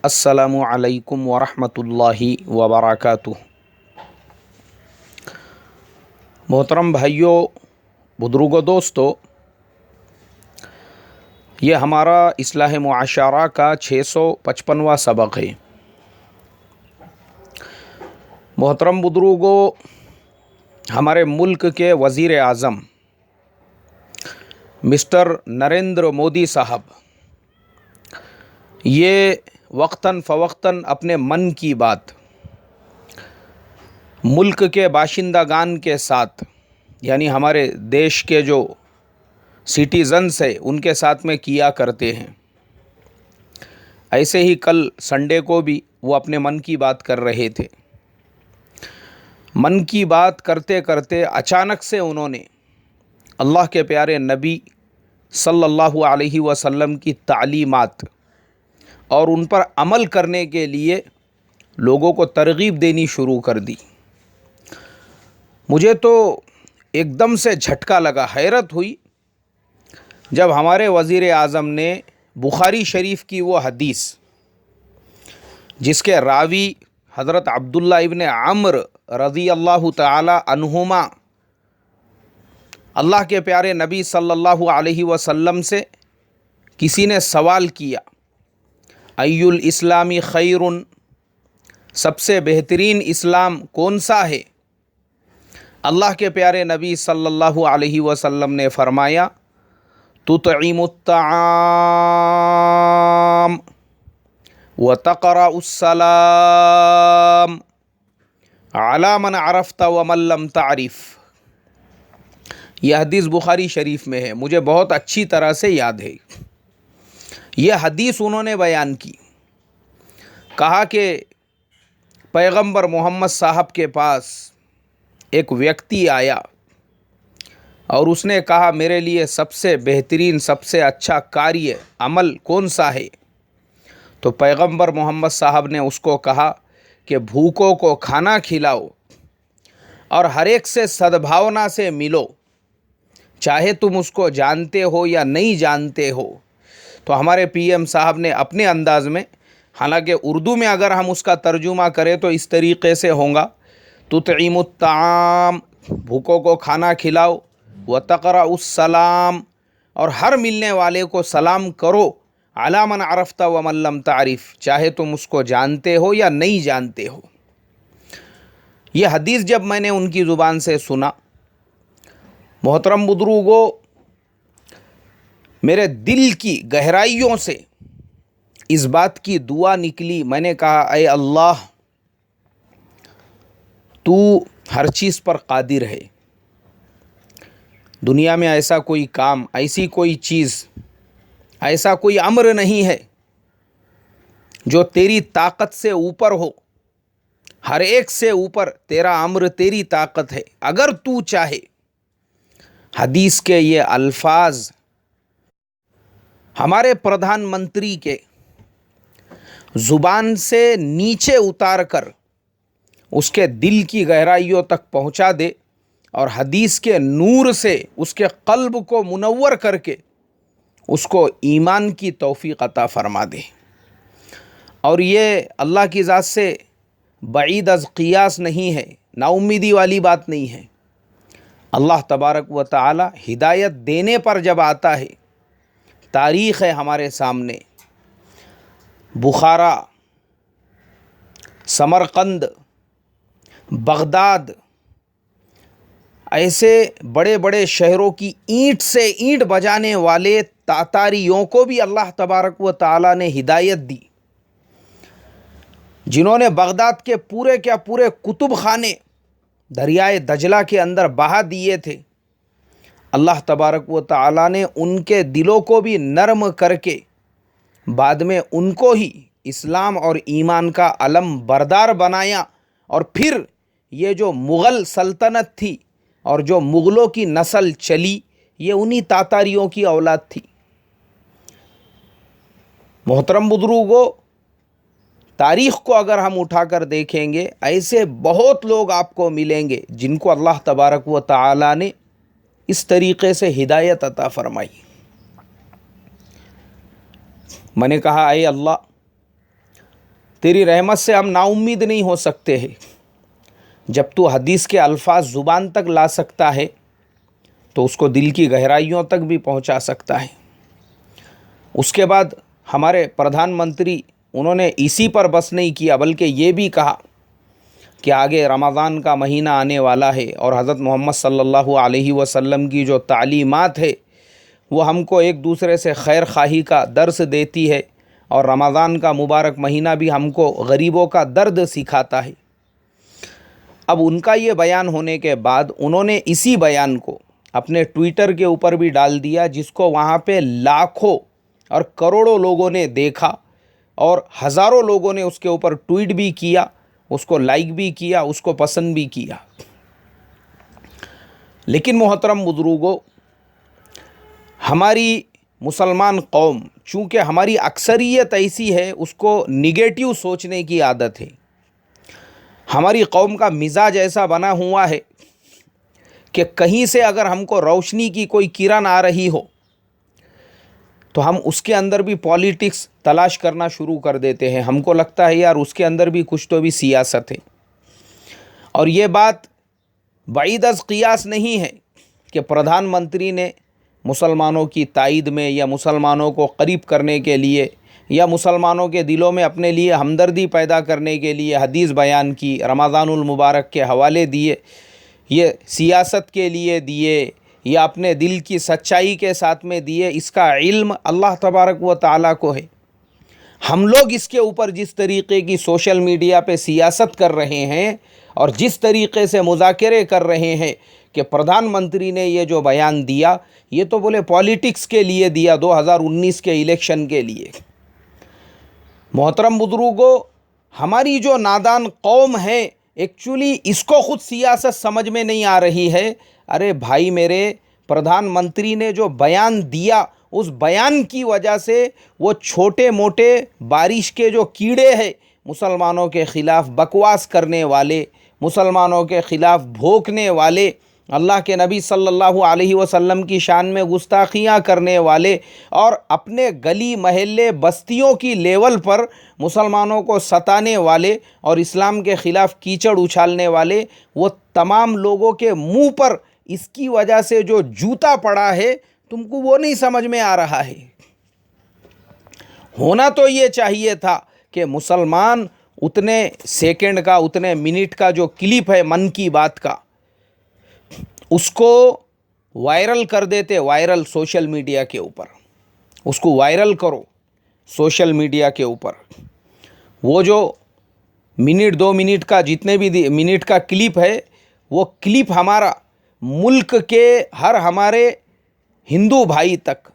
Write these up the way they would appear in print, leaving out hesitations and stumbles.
السلام علیکم ورحمۃ اللہ وبرکاتہ۔ محترم بھائیوں، بزرگوں، دوستو، یہ ہمارا اصلاح معاشرہ کا 655واں سبق ہے۔ محترم بزرگوں، ہمارے ملک کے وزیر اعظم مسٹر نریندر مودی صاحب یہ وقتاً فوقتاً اپنے من کی بات ملک کے باشندگان کے ساتھ، یعنی ہمارے دیش کے جو سٹیزنز ہیں ان کے ساتھ میں کیا کرتے ہیں۔ ایسے ہی کل سنڈے کو بھی وہ اپنے من کی بات کر رہے تھے۔ من کی بات کرتے کرتے اچانک سے انہوں نے اللہ کے پیارے نبی صلی اللہ علیہ وسلم کی تعلیمات اور ان پر عمل کرنے کے لیے لوگوں کو ترغیب دینی شروع کر دی۔ مجھے تو ایک دم سے جھٹکا لگا، حیرت ہوئی جب ہمارے وزیر اعظم نے بخاری شریف کی وہ حدیث جس کے راوی حضرت عبداللہ ابن عمر رضی اللہ تعالی عنہما اللہ کے پیارے نبی صلی اللہ علیہ وسلم سے کسی نے سوال کیا، ای الاسلامی خیر، سب سے بہترین اسلام کون سا ہے؟ اللہ کے پیارے نبی صلی اللہ علیہ وسلم نے فرمایا، تطعم الطعام وتقرأ السلام علی من عرفت ومن لم تعرف۔ یہ حدیث بخاری شریف میں ہے، مجھے بہت اچھی طرح سے یاد ہے۔ یہ حدیث انہوں نے بیان کی، کہا کہ پیغمبر محمد صاحب کے پاس ایک ویکتی آیا اور اس نے کہا، میرے لیے سب سے بہترین، سب سے اچھا کاریہ عمل کون سا ہے؟ تو پیغمبر محمد صاحب نے اس کو کہا کہ بھوکوں کو کھانا کھلاؤ اور ہر ایک سے سدبھاونا سے ملو، چاہے تم اس کو جانتے ہو یا نہیں جانتے ہو۔ تو ہمارے پی ایم صاحب نے اپنے انداز میں، حالانکہ اردو میں اگر ہم اس کا ترجمہ کریں تو اس طریقے سے ہوگا، تطعم الطعام، بھوکوں کو کھانا کھلاؤ، وتقرأ السلام، اور ہر ملنے والے کو سلام کرو، علی من عرفت ومن لم تعرف، چاہے تم اس کو جانتے ہو یا نہیں جانتے ہو۔ یہ حدیث جب میں نے ان کی زبان سے سنا، محترم بزرگوں، میرے دل کی گہرائیوں سے اس بات کی دعا نکلی۔ میں نے کہا، اے اللہ، تو ہر چیز پر قادر ہے، دنیا میں ایسا کوئی کام، ایسی کوئی چیز، ایسا کوئی امر نہیں ہے جو تیری طاقت سے اوپر ہو۔ ہر ایک سے اوپر تیرا امر، تیری طاقت ہے، اگر تو چاہے۔ حدیث کے یہ الفاظ ہمارے پردھان منتری کے زبان سے نیچے اتار کر اس کے دل کی گہرائیوں تک پہنچا دے اور حدیث کے نور سے اس کے قلب کو منور کر کے اس کو ایمان کی توفیق عطا فرما دے۔ اور یہ اللہ کی ذات سے بعید از قیاس نہیں ہے، نا امیدی والی بات نہیں ہے۔ اللہ تبارک و تعالی ہدایت دینے پر جب آتا ہے، تاریخ ہے ہمارے سامنے، بخارا، سمرقند، بغداد، ایسے بڑے بڑے شہروں کی اینٹ سے اینٹ بجانے والے تاتاریوں کو بھی اللہ تبارک و تعالی نے ہدایت دی، جنہوں نے بغداد کے پورے کیا پورے کتب خانے دریائے دجلہ کے اندر بہا دیے تھے۔ اللہ تبارک و تعالی نے ان کے دلوں کو بھی نرم کر کے بعد میں ان کو ہی اسلام اور ایمان کا علم بردار بنایا، اور پھر یہ جو مغل سلطنت تھی اور جو مغلوں کی نسل چلی، یہ انہی تاتاریوں کی اولاد تھی۔ محترم بزرگوں، تاریخ کو اگر ہم اٹھا کر دیکھیں گے، ایسے بہت لوگ آپ کو ملیں گے جن کو اللہ تبارک و تعالی نے اس طریقے سے ہدایت عطا فرمائی۔ میں نے کہا، اے اللہ، تیری رحمت سے ہم نا امید نہیں ہو سکتے ہیں. جب تو حدیث کے الفاظ زبان تک لا سکتا ہے تو اس کو دل کی گہرائیوں تک بھی پہنچا سکتا ہے. اس کے بعد ہمارے پردھان منتری انہوں نے اسی پر بس نہیں کیا بلکہ یہ بھی کہا کہ آگے رمضان کا مہینہ آنے والا ہے اور حضرت محمد صلی اللہ علیہ وسلم کی جو تعلیمات ہے وہ ہم کو ایک دوسرے سے خیر خواہی کا درس دیتی ہے، اور رمضان کا مبارک مہینہ بھی ہم کو غریبوں کا درد سکھاتا ہے. اب ان کا یہ بیان ہونے کے بعد انہوں نے اسی بیان کو اپنے ٹویٹر کے اوپر بھی ڈال دیا، جس کو وہاں پہ لاکھوں اور کروڑوں لوگوں نے دیکھا اور ہزاروں لوگوں نے اس کے اوپر ٹویٹ بھی کیا، اس کو لائک بھی کیا، اس کو پسند بھی کیا. لیکن محترم بزرگوں، ہماری مسلمان قوم چونکہ ہماری اکثریت ایسی ہے، اس کو نگیٹیو سوچنے کی عادت ہے. ہماری قوم کا مزاج ایسا بنا ہوا ہے کہ کہیں سے اگر ہم کو روشنی کی کوئی کرن آ رہی ہو تو ہم اس کے اندر بھی پالیٹکس تلاش کرنا شروع کر دیتے ہیں. ہم کو لگتا ہے یار اس کے اندر بھی کچھ تو بھی سیاست ہے. اور یہ بات بعید از قیاس نہیں ہے کہ پردھان منتری نے مسلمانوں کی تائید میں یا مسلمانوں کو قریب کرنے کے لیے یا مسلمانوں کے دلوں میں اپنے لیے ہمدردی پیدا کرنے کے لیے حدیث بیان کی، رمضان المبارک کے حوالے دیے. یہ سیاست کے لیے دیے یا اپنے دل کی سچائی کے ساتھ میں دیے، اس کا علم اللہ تبارک و تعالیٰ کو ہے. ہم لوگ اس کے اوپر جس طریقے کی سوشل میڈیا پہ سیاست کر رہے ہیں اور جس طریقے سے مذاکرے کر رہے ہیں کہ پردھان منتری نے یہ جو بیان دیا یہ تو بولے پالیٹکس کے لیے دیا، 2019 کے الیکشن کے لیے. محترم بزرگوں، ہماری جو نادان قوم ہے ایکچولی اس کو خود سیاست سمجھ میں نہیں آ رہی ہے. ارے بھائی میرے، پردھان منتری نے جو بیان دیا اس بیان کی وجہ سے وہ چھوٹے موٹے بارش کے جو کیڑے ہیں، مسلمانوں کے خلاف بکواس کرنے والے، مسلمانوں کے خلاف بھوکنے والے، اللہ کے نبی صلی اللہ علیہ وسلم کی شان میں گستاخیاں کرنے والے اور اپنے گلی محلے بستیوں کی لیول پر مسلمانوں کو ستانے والے اور اسلام کے خلاف کیچڑ اچھالنے والے، وہ تمام لوگوں کے منہ پر اس کی وجہ سے جو جوتا پڑا ہے تم کو وہ نہیں سمجھ میں آ رہا ہے. ہونا تو یہ چاہیے تھا کہ مسلمان اتنے سیکنڈ کا، اتنے منٹ کا جو کلپ ہے من کی بات کا، اس کو وائرل کر دیتے. وائرل سوشل میڈیا کے اوپر اس کو وائرل کرو سوشل میڈیا کے اوپر. وہ جو منٹ 2 منٹ کا جتنے بھی منٹ کا کلپ ہے، وہ کلپ ہمارا ملک کے ہر ہمارے ہندو بھائی تک،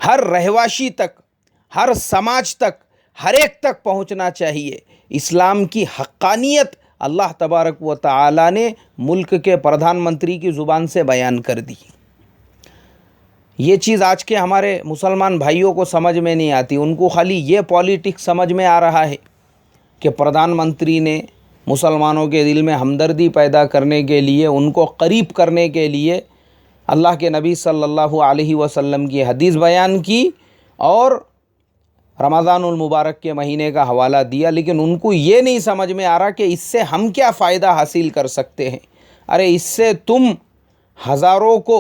ہر رہواشی تک، ہر سماج تک، ہر ایک تک پہنچنا چاہیے. اسلام کی حقانیت اللہ تبارک و تعالی نے ملک کے پردھان منتری کی زبان سے بیان کر دی. یہ چیز آج کے ہمارے مسلمان بھائیوں کو سمجھ میں نہیں آتی. ان کو خالی یہ پالیٹکس سمجھ میں آ رہا ہے کہ پردھان منتری نے مسلمانوں کے دل میں ہمدردی پیدا کرنے کے لیے، ان کو قریب کرنے کے لیے اللہ کے نبی صلی اللہ علیہ وسلم کی حدیث بیان کی اور رمضان المبارک کے مہینے کا حوالہ دیا. لیکن ان کو یہ نہیں سمجھ میں آ رہا کہ اس سے ہم کیا فائدہ حاصل کر سکتے ہیں. ارے اس سے تم ہزاروں کو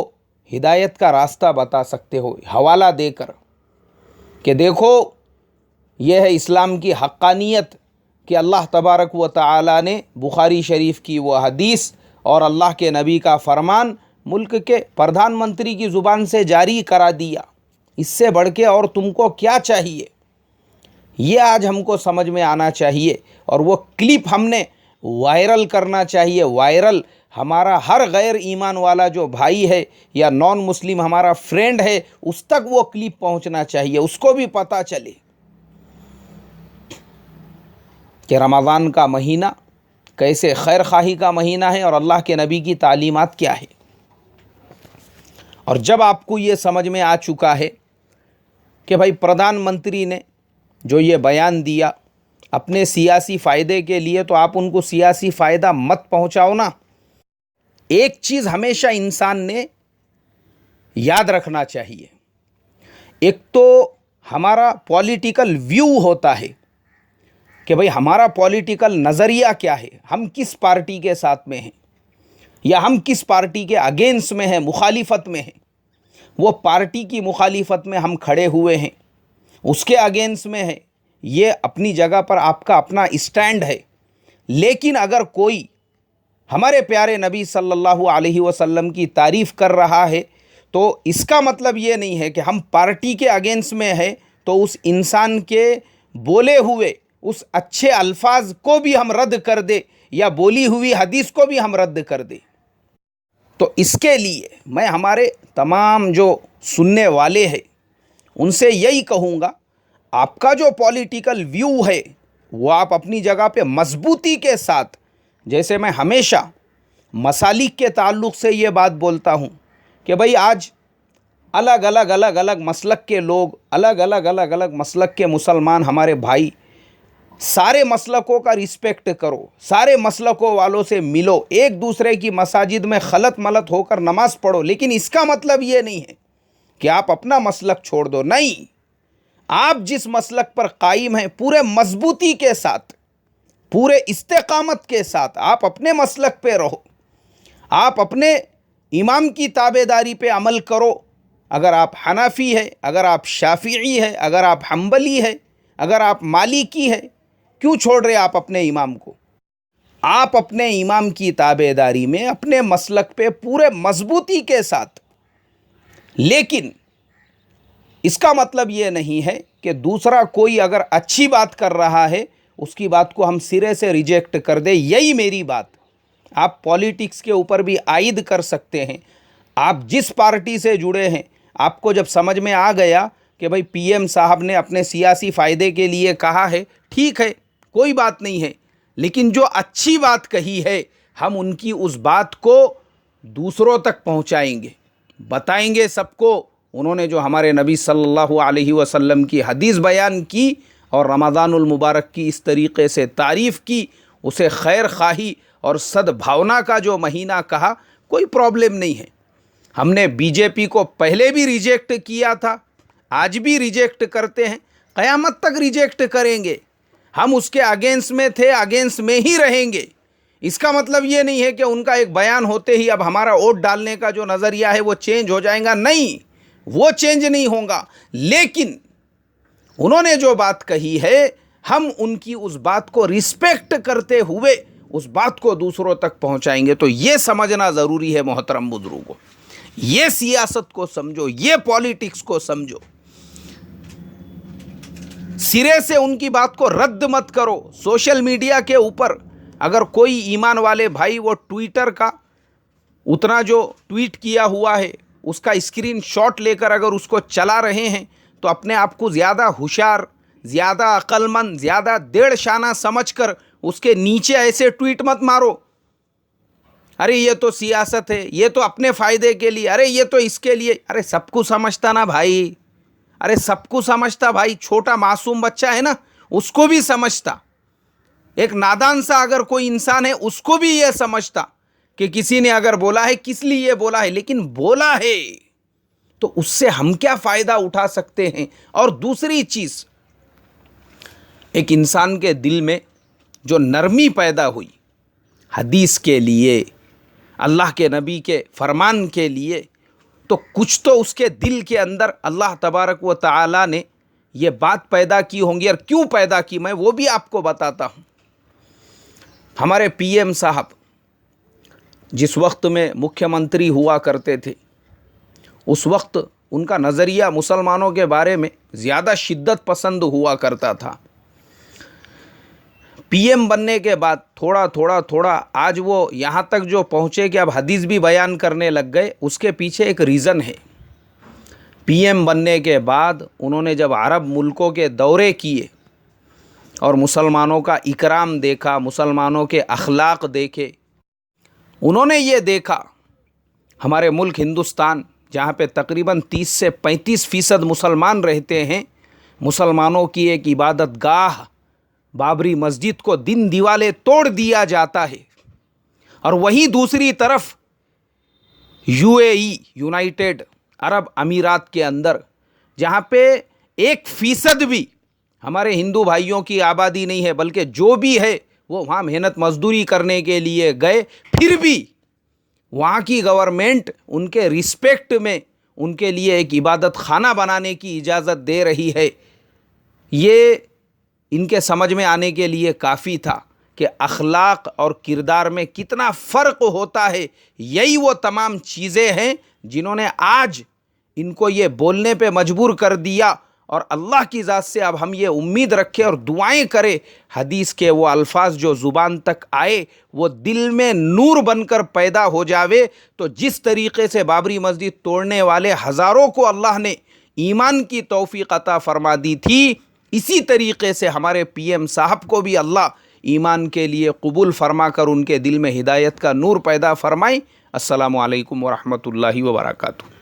ہدایت کا راستہ بتا سکتے ہو حوالہ دے کر کہ دیکھو یہ ہے اسلام کی حقانیت کہ اللہ تبارک و تعالی نے بخاری شریف کی وہ حدیث اور اللہ کے نبی کا فرمان ملک کے پردھان منتری کی زبان سے جاری کرا دیا. اس سے بڑھ کے اور تم کو کیا چاہیے؟ یہ آج ہم کو سمجھ میں آنا چاہیے اور وہ کلپ ہم نے وائرل کرنا چاہیے. وائرل ہمارا ہر غیر ایمان والا جو بھائی ہے یا نان مسلم ہمارا فرینڈ ہے اس تک وہ کلپ پہنچنا چاہیے، اس کو بھی پتہ چلے کہ رمضان کا مہینہ کیسے خیر خواہی کا مہینہ ہے اور اللہ کے نبی کی تعلیمات کیا ہے. اور جب آپ کو یہ سمجھ میں آ چکا ہے کہ بھائی پردھان منتری نے جو یہ بیان دیا اپنے سیاسی فائدے کے لیے، تو آپ ان کو سیاسی فائدہ مت پہنچاؤ نا. ایک چیز ہمیشہ انسان نے یاد رکھنا چاہیے، ایک تو ہمارا پولیٹیکل ویو ہوتا ہے کہ بھئی ہمارا پولیٹیکل نظریہ کیا ہے، ہم کس پارٹی کے ساتھ میں ہیں یا ہم کس پارٹی کے اگینسٹ میں ہیں، مخالفت میں ہیں. وہ پارٹی کی مخالفت میں ہم کھڑے ہوئے ہیں، اس کے اگینسٹ میں ہے، یہ اپنی جگہ پر آپ کا اپنا اسٹینڈ ہے. لیکن اگر کوئی ہمارے پیارے نبی صلی اللہ علیہ وسلم کی تعریف کر رہا ہے تو اس کا مطلب یہ نہیں ہے کہ ہم پارٹی کے اگینسٹ میں ہے تو اس انسان کے بولے ہوئے اس اچھے الفاظ کو بھی ہم رد کر دے یا بولی ہوئی حدیث کو بھی ہم رد کر دے. تو اس کے لیے میں ہمارے تمام جو سننے والے ہیں ان سے یہی کہوں گا، آپ کا جو پولیٹیکل ویو ہے وہ آپ اپنی جگہ پہ مضبوطی کے ساتھ، جیسے میں ہمیشہ مسالک کے تعلق سے یہ بات بولتا ہوں کہ بھئی آج الگ الگ مسلک کے لوگ، الگ الگ مسلک کے مسلمان ہمارے بھائی، سارے مسلکوں کا رسپیکٹ کرو، سارے مسلکوں والوں سے ملو، ایک دوسرے کی مساجد میں خلط ملط ہو کر نماز پڑھو. لیکن اس کا مطلب یہ نہیں ہے کہ آپ اپنا مسلک چھوڑ دو. نہیں، آپ جس مسلک پر قائم ہیں پورے مضبوطی کے ساتھ، پورے استقامت کے ساتھ آپ اپنے مسلک پہ رہو، آپ اپنے امام کی تابعداری پہ عمل کرو. اگر آپ حنفی ہے، اگر آپ شافعی ہے، اگر آپ حنبلی ہے، اگر آپ مالکی ہے، کیوں چھوڑ رہے آپ اپنے امام کو؟ آپ اپنے امام کی تابعداری میں اپنے مسلک پہ پورے مضبوطی کے ساتھ. لیکن اس کا مطلب یہ نہیں ہے کہ دوسرا کوئی اگر اچھی بات کر رہا ہے اس کی بات کو ہم سرے سے ریجیکٹ کر دیں. یہی میری بات آپ پولیٹکس کے اوپر بھی عائد کر سکتے ہیں. آپ جس پارٹی سے جڑے ہیں، آپ کو جب سمجھ میں آ گیا کہ بھئی پی ایم صاحب نے اپنے سیاسی فائدے کے لیے کہا ہے، ٹھیک ہے، کوئی بات نہیں ہے. لیکن جو اچھی بات کہی ہے ہم ان کی اس بات کو دوسروں تک پہنچائیں گے، بتائیں گے سب کو. انہوں نے جو ہمارے نبی صلی اللہ علیہ وسلم کی حدیث بیان کی اور رمضان المبارک کی اس طریقے سے تعریف کی، اسے خیر خواہی اور صد بھاونا کا جو مہینہ کہا، کوئی پرابلم نہیں ہے. ہم نے بی جے پی کو پہلے بھی ریجیکٹ کیا تھا، آج بھی ریجیکٹ کرتے ہیں، قیامت تک ریجیکٹ کریں گے. ہم اس کے اگینسٹ میں تھے، اگینسٹ میں ہی رہیں گے. اس کا مطلب یہ نہیں ہے کہ ان کا ایک بیان ہوتے ہی اب ہمارا ووٹ ڈالنے کا جو نظریہ ہے وہ چینج ہو جائے گا. نہیں، وہ چینج نہیں ہوگا. لیکن انہوں نے جو بات کہی ہے ہم ان کی اس بات کو رسپیکٹ کرتے ہوئے اس بات کو دوسروں تک پہنچائیں گے. تو یہ سمجھنا ضروری ہے محترم بزرگوں، یہ سیاست کو سمجھو، یہ پولیٹکس کو سمجھو. سرے سے ان کی بات کو رد مت کرو. سوشل میڈیا کے اوپر اگر کوئی ایمان والے بھائی وہ ٹویٹر کا اتنا جو ٹویٹ کیا ہوا ہے اس کا اسکرین شاٹ لے کر اگر اس کو چلا رہے ہیں تو اپنے آپ کو زیادہ ہوشیار، زیادہ عقل مند، زیادہ دیڑھ شانہ سمجھ کر اس کے نیچے ایسے ٹویٹ مت مارو، ارے یہ تو سیاست ہے، یہ تو اپنے فائدے کے لیے، ارے یہ تو اس کے لیے. ارے سب کو سمجھتا نا بھائی، ارے سب کو سمجھتا بھائی. چھوٹا معصوم بچہ ہے نا، اس کو بھی سمجھتا. ایک نادان سا اگر کوئی انسان ہے اس کو بھی یہ سمجھتا کہ کسی نے اگر بولا ہے کس لیے بولا ہے، لیکن بولا ہے تو اس سے ہم کیا فائدہ اٹھا سکتے ہیں. اور دوسری چیز، ایک انسان کے دل میں جو نرمی پیدا ہوئی حدیث کے لیے، اللہ کے نبی کے فرمان کے لیے، تو کچھ تو اس کے دل کے اندر اللہ تبارک و تعالی نے یہ بات پیدا کی ہوں گی. اور کیوں پیدا کی میں وہ بھی آپ کو بتاتا ہوں. ہمارے پی ایم صاحب جس وقت میں مکھیہ منتری ہوا کرتے تھے اس وقت ان کا نظریہ مسلمانوں کے بارے میں زیادہ شدت پسند ہوا کرتا تھا. پی ایم بننے کے بعد تھوڑا آج وہ یہاں تک جو پہنچے کہ اب حدیث بھی بیان کرنے لگ گئے. اس کے پیچھے ایک ریزن ہے. پی ایم بننے کے بعد انہوں نے جب عرب ملکوں کے دورے کیے اور مسلمانوں کا اکرام دیکھا، مسلمانوں کے اخلاق دیکھے، انہوں نے یہ دیکھا ہمارے ملک ہندوستان جہاں پہ تقریباً 30 سے 35% مسلمان رہتے ہیں، مسلمانوں کی ایک عبادت گاہ بابری مسجد کو دن دیوالے توڑ دیا جاتا ہے. اور وہیں دوسری طرف یو اے ای، یونائٹڈ عرب امارات کے اندر جہاں پہ 1% بھی ہمارے ہندو بھائیوں کی آبادی نہیں ہے، بلکہ جو بھی ہے وہ وہاں محنت مزدوری کرنے کے لیے گئے، پھر بھی وہاں کی گورنمنٹ ان کے رسپیکٹ میں ان کے لیے ایک عبادت خانہ بنانے کی اجازت دے رہی ہے۔ یہ ان کے سمجھ میں آنے کے لیے کافی تھا کہ اخلاق اور کردار میں کتنا فرق ہوتا ہے۔ یہی وہ تمام چیزیں ہیں جنہوں نے آج ان کو یہ بولنے پہ مجبور کر دیا، اور اللہ کی ذات سے اب ہم یہ امید رکھیں اور دعائیں کریں حدیث کے وہ الفاظ جو زبان تک آئے وہ دل میں نور بن کر پیدا ہو جاوے۔ تو جس طریقے سے بابری مسجد توڑنے والے ہزاروں کو اللہ نے ایمان کی توفیق عطا فرما دی تھی، اسی طریقے سے ہمارے پی ایم صاحب کو بھی اللہ ایمان کے لیے قبول فرما کر ان کے دل میں ہدایت کا نور پیدا فرمائیں۔ السلام علیکم ورحمۃ اللہ وبرکاتہ۔